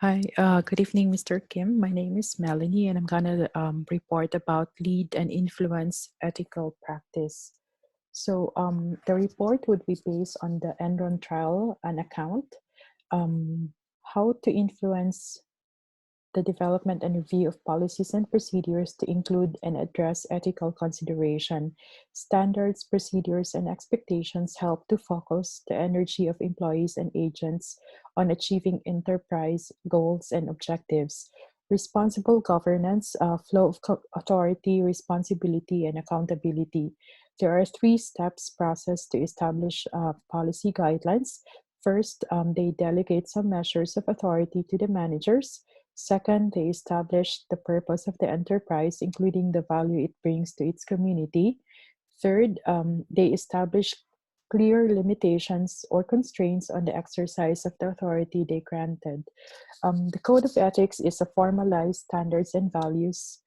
Hi, good evening, Mr. Kim. My name is Mellany, and I'm gonna report about lead and influence ethical practice. The report would be based on the Enron trial and account, um, how to influence the development and review of policies and procedures to include and address ethical consideration. Standards, procedures, and expectations help to focus the energy of employees and agents on achieving enterprise goals and objectives. Responsible governance, flow of authority, responsibility, and accountability. There are three steps process to establish policy guidelines. First, they delegate some measures of authority to the managers. Second, they establish the purpose of the enterprise, including the value it brings to its community. Third, they establish clear limitations or constraints on the exercise of the authority they granted. The Code of Ethics is a formalized standards and values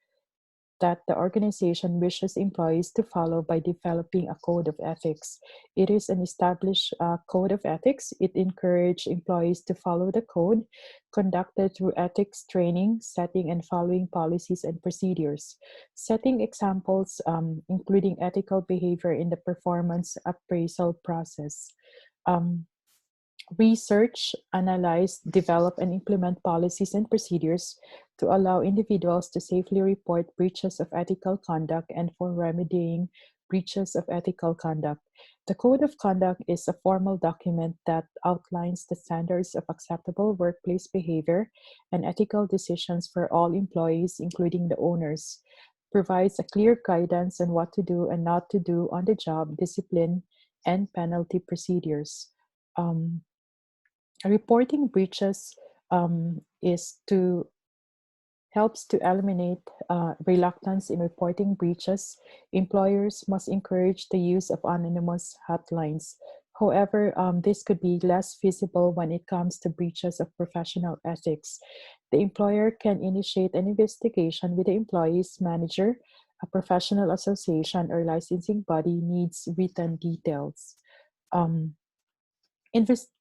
that the organization wishes employees to follow by developing a code of ethics. It is an established code of ethics. It encourages employees to follow the code, conducted through ethics training, setting and following policies and procedures. Setting examples, including ethical behavior in the performance appraisal process. Um, Research, analyze, develop, and implement policies and procedures to allow individuals to safely report breaches of ethical conduct and for remedying breaches of ethical conduct. The Code of Conduct is a formal document that outlines the standards of acceptable workplace behavior and ethical decisions for all employees, including the owners, provides a clear guidance on what to do and not to do on the job, discipline, and penalty procedures. Um, Reporting breaches is to helps to eliminate reluctance in reporting breaches. Employers must encourage the use of anonymous hotlines. However, this could be less feasible when it comes to breaches of professional ethics. The employer can initiate an investigation with the employee's manager. A professional association or licensing body needs written details. Um,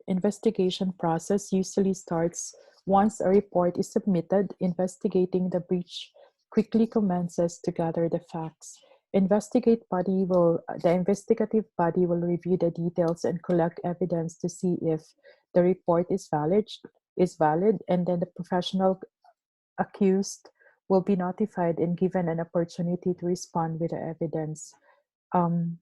Investigation process usually starts once a report is submitted. Investigating the breach quickly commences to gather the facts. The investigative body will review the details and collect evidence to see if the report is valid, and then the professional accused will be notified and given an opportunity to respond with the evidence. Um,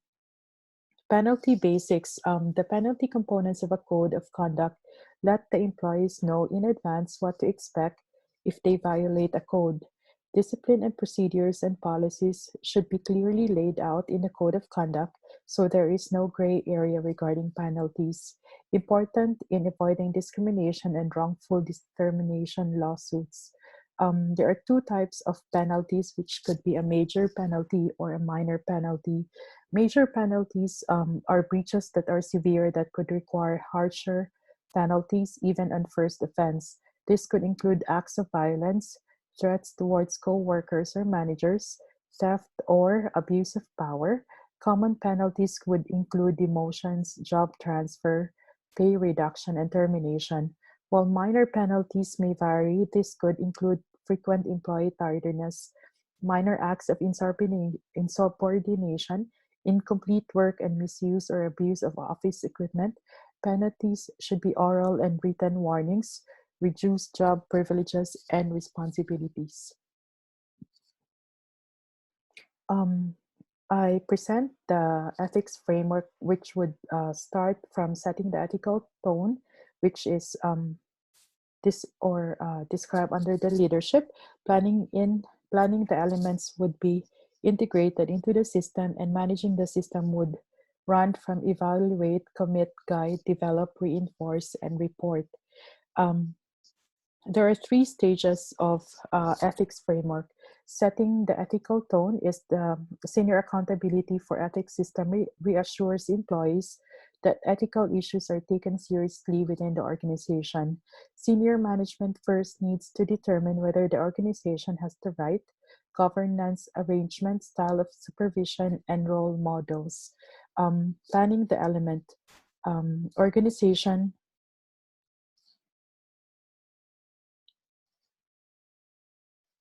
Penalty basics. The penalty components of a code of conduct let the employees know in advance what to expect if they violate a code. Discipline and procedures and policies should be clearly laid out in the code of conduct so there is no gray area regarding penalties. Important in avoiding discrimination and wrongful determination lawsuits. There are two types of penalties, which could be a major penalty or a minor penalty. Major penalties are breaches that are severe that could require harsher penalties even on first offense. This could include acts of violence, threats towards co-workers or managers, theft or abuse of power. Common penalties would include demotions, job transfer, pay reduction, and termination. While minor penalties may vary, this could include frequent employee tardiness, minor acts of insubordination, incomplete work, and misuse or abuse of office equipment. Penalties should be oral and written warnings, reduced job privileges, and responsibilities. Um, I present the ethics framework, which would start from setting the ethical tone, which is described under the leadership. Planning the elements would be integrated into the system, and managing the system would run from evaluate, commit, guide, develop, reinforce, and report. Um, there are three stages of ethics framework. Setting the ethical tone is the senior accountability for ethics system reassures employees that ethical issues are taken seriously within the organization. Senior management first needs to determine whether the organization has the right governance arrangement, style of supervision, and role models. Planning the element. Organization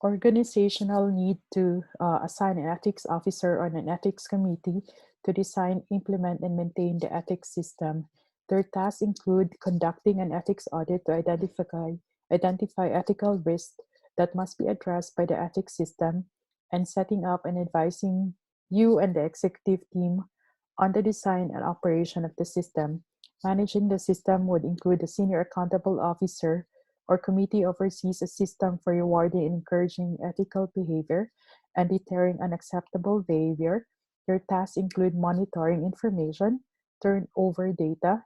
Organizational need to assign an ethics officer or an ethics committee to design, implement, and maintain the ethics system. Their tasks include conducting an ethics audit to identify ethical risks that must be addressed by the ethics system, and setting up and advising you and the executive team on the design and operation of the system. Managing the system would include a senior accountable officer or committee oversees a system for rewarding and encouraging ethical behavior and deterring unacceptable behavior. Your tasks include monitoring information, turnover data,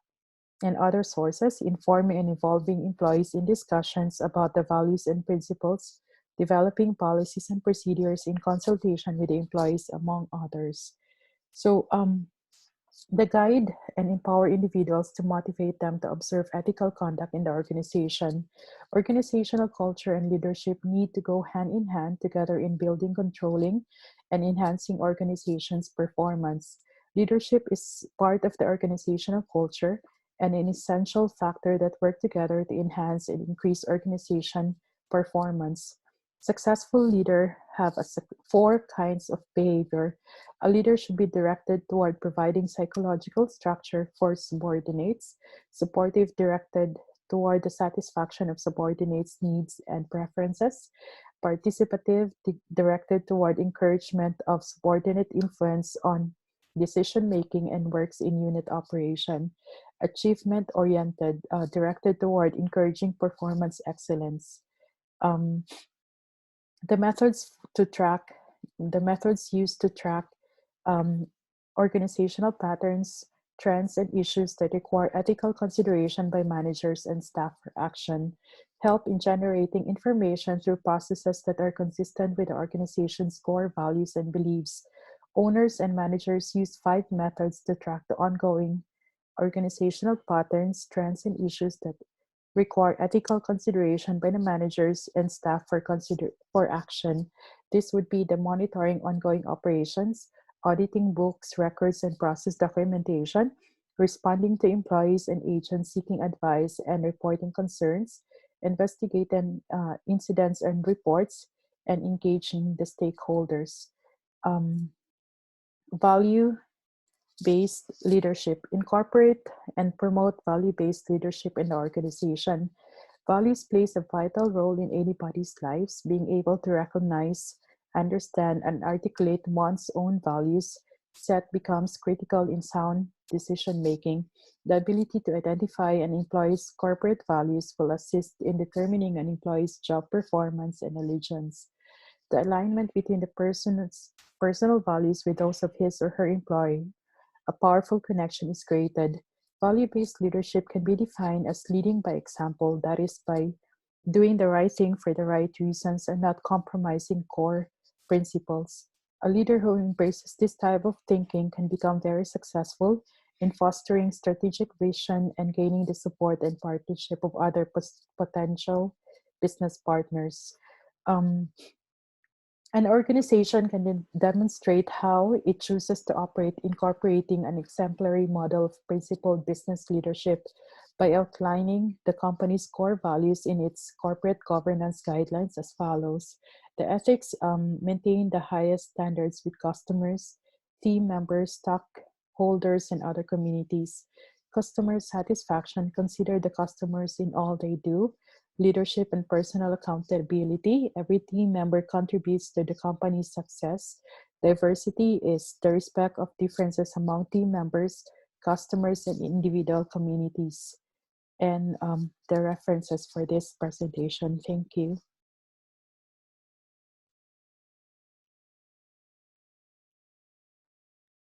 and other sources, informing and involving employees in discussions about the values and principles, developing policies and procedures in consultation with the employees, among others. So, the guide and empower individuals to motivate them to observe ethical conduct in the organization. Organizational culture and leadership need to go hand in hand together in building, controlling, and enhancing organization's performance. Leadership is part of the organizational culture and an essential factor that work together to enhance and increase organization performance. Successful leader have four kinds of behavior. A leader should be directed toward providing psychological structure for subordinates, supportive directed toward the satisfaction of subordinates' needs and preferences, participative directed toward encouragement of subordinate influence on decision making and works in unit operation, achievement oriented directed toward encouraging performance excellence. Um, the methods to track the methods used to track um, organizational patterns, trends, and issues that require ethical consideration by managers and staff for action, help in generating information through processes that are consistent with the organization's core values and beliefs. Owners and managers use five methods to track the ongoing organizational patterns, trends, and issues that require ethical consideration by the managers and staff for action. This would be the monitoring ongoing operations, auditing books, records, and process documentation, responding to employees and agents seeking advice and reporting concerns, investigating incidents and reports, and engaging the stakeholders. Um, value based leadership. Incorporate and promote value based leadership in the organization. Values plays a vital role in anybody's lives. Being able to recognize, understand, and articulate one's own values set becomes critical in sound decision making. The ability to identify an employee's corporate values will assist in determining an employee's job performance and allegiance. The alignment between the person's personal values with those of his or her employee, a powerful connection is created. Value based leadership can be defined as leading by example, that is, by doing the right thing for the right reasons and not compromising core principles. A leader who embraces this type of thinking can become very successful in fostering strategic vision and gaining the support and partnership of other potential business partners. Um, an organization can then demonstrate how it chooses to operate, incorporating an exemplary model of principled business leadership by outlining the company's core values in its corporate governance guidelines as follows. The ethics maintain the highest standards with customers, team members, stockholders, and other communities. Customer satisfaction, consider the customers in all they do. Leadership and personal accountability. Every team member contributes to the company's success. Diversity is the respect of differences among team members, customers, and individual communities. And the references for this presentation. Thank you.